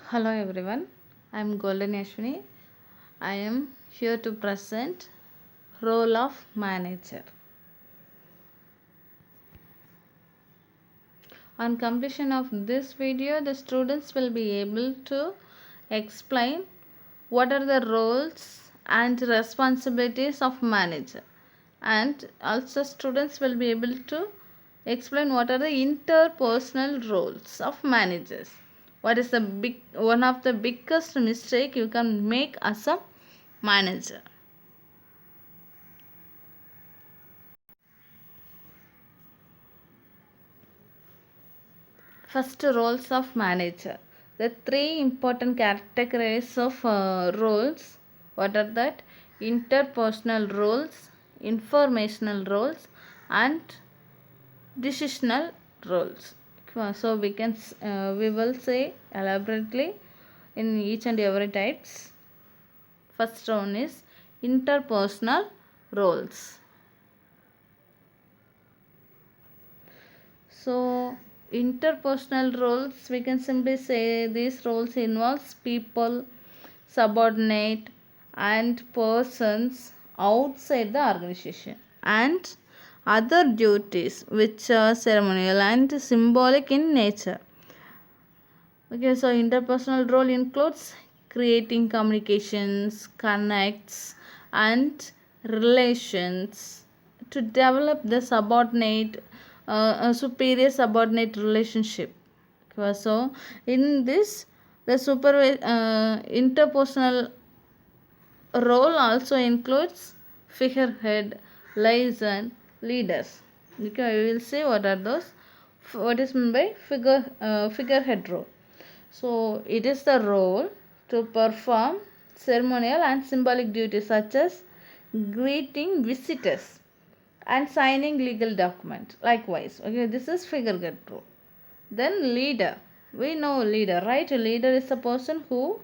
Hello everyone, I am Golden Ashwini. I am here to present role of manager. On completion of this video, the students will be able to explain what are the roles and responsibilities of manager, and also students will be able to explain what are the interpersonal roles of managers. What is the one of the biggest mistake you can make as a manager? First, roles of manager. The three important categories of roles. What are that? Interpersonal roles, informational roles, and decisional roles. So we will say elaborately in each and every types. First one is interpersonal roles. So interpersonal roles, we can simply say these roles involves people, subordinate and persons outside the organization, and other duties which are ceremonial and symbolic in nature. Okay, so interpersonal role includes creating communications, connects, and relations to develop the subordinate, superior subordinate relationship. Okay, so in this, the interpersonal role also includes figurehead, liaison, leaders. Okay, we will see what are those. What is meant by figurehead role? So it is the role to perform ceremonial and symbolic duties such as greeting visitors and signing legal document. Likewise, okay, this is figurehead role. Then leader. We know leader, right? A leader is a person who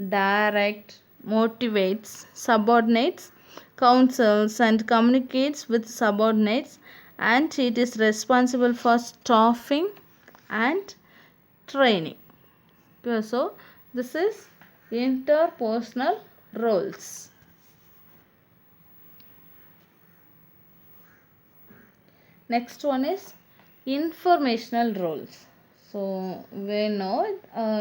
directs, motivates, subordinates, counsels and communicates with subordinates, and it is responsible for staffing and training. Okay, so this is interpersonal roles. Next one is informational roles. So we know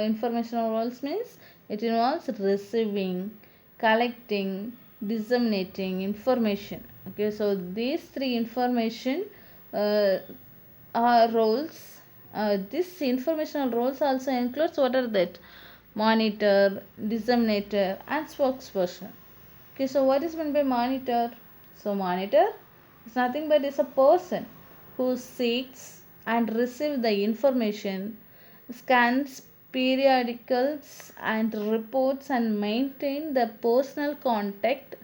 informational roles means it involves receiving, collecting, disseminating information. Okay, so these three information uh, are roles. This informational roles also includes what are that? Monitor, disseminator, and spokesperson. Okay, so what is meant by monitor? So monitor is nothing but is a person who seeks and receives the information, scans periodicals and reports, and maintain the personal contact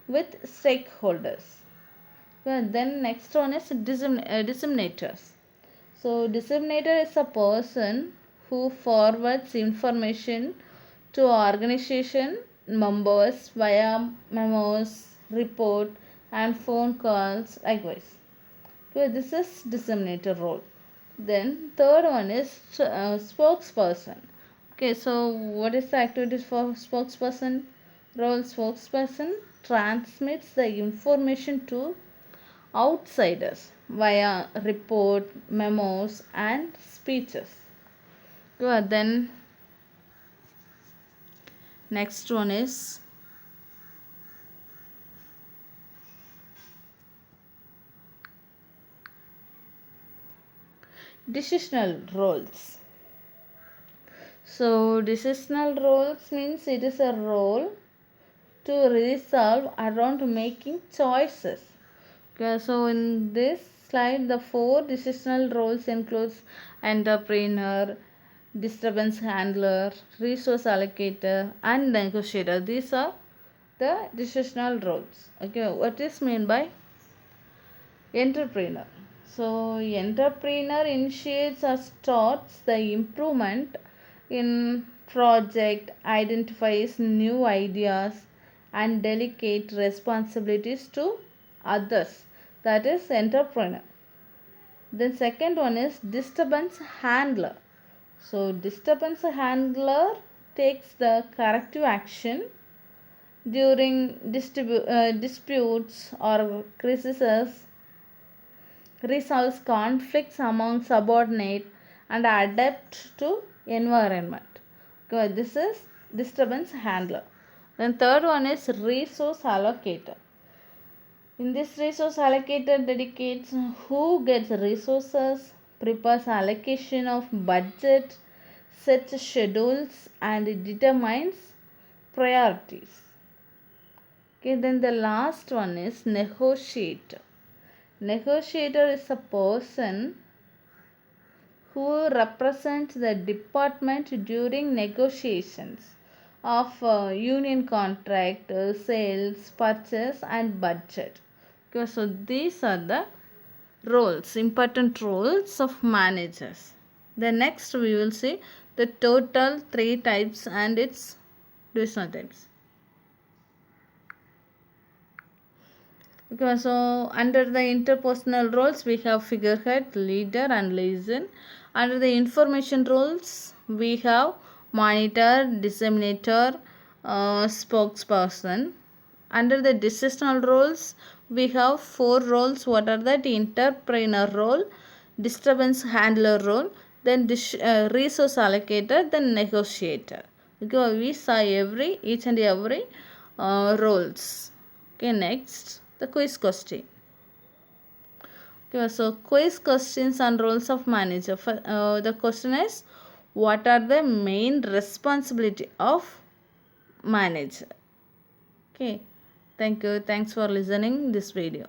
with stakeholders. Well, then next one is disseminators. So disseminator is a person who forwards information to organization members via memos, report, and phone calls. Likewise, okay, this is disseminator role. Then third one is spokesperson. Okay, so what is the activities for spokesperson? Role: spokesperson transmits the information to outsiders via report, memos, and speeches. Good. Then next one is decisional roles. So decisional roles means it is a role to resolve around making choices. Okay, so in this slide, the four decisional roles includes entrepreneur, disturbance handler, resource allocator, and negotiator. These are the decisional roles. Okay, what is meant by entrepreneur? So entrepreneur initiates or starts the improvement in project, identifies new ideas, and delegate responsibilities to others. That is entrepreneur. Then second one is disturbance handler. So disturbance handler takes the corrective action during disputes or crises, resolves conflicts among subordinate, and adapt to environment. Okay, this is disturbance handler. Then third one is resource allocator. In this resource allocator dedicates who gets resources, prepares allocation of budget, sets schedules, and determines priorities. Okay, then the last one is negotiator. Negotiator is a person who represents the department during negotiations of union contract, sales, purchase, and budget. Okay, so these are the roles, important roles of managers. The next we will see the total 3 types and its divisional types. Okay, so under the interpersonal roles we have figurehead, leader, and liaison. Under the information roles we have monitor, disseminator, spokesperson. Under the decisional roles we have 4 roles. What are that? Entrepreneur role, disturbance handler role, then resource allocator, then negotiator. Okay, we saw each and every roles. Okay, next the quiz question. Okay, so quiz questions and roles of manager. The question is, what are the main responsibility of manager? Okay, thank you. Thanks for listening this video.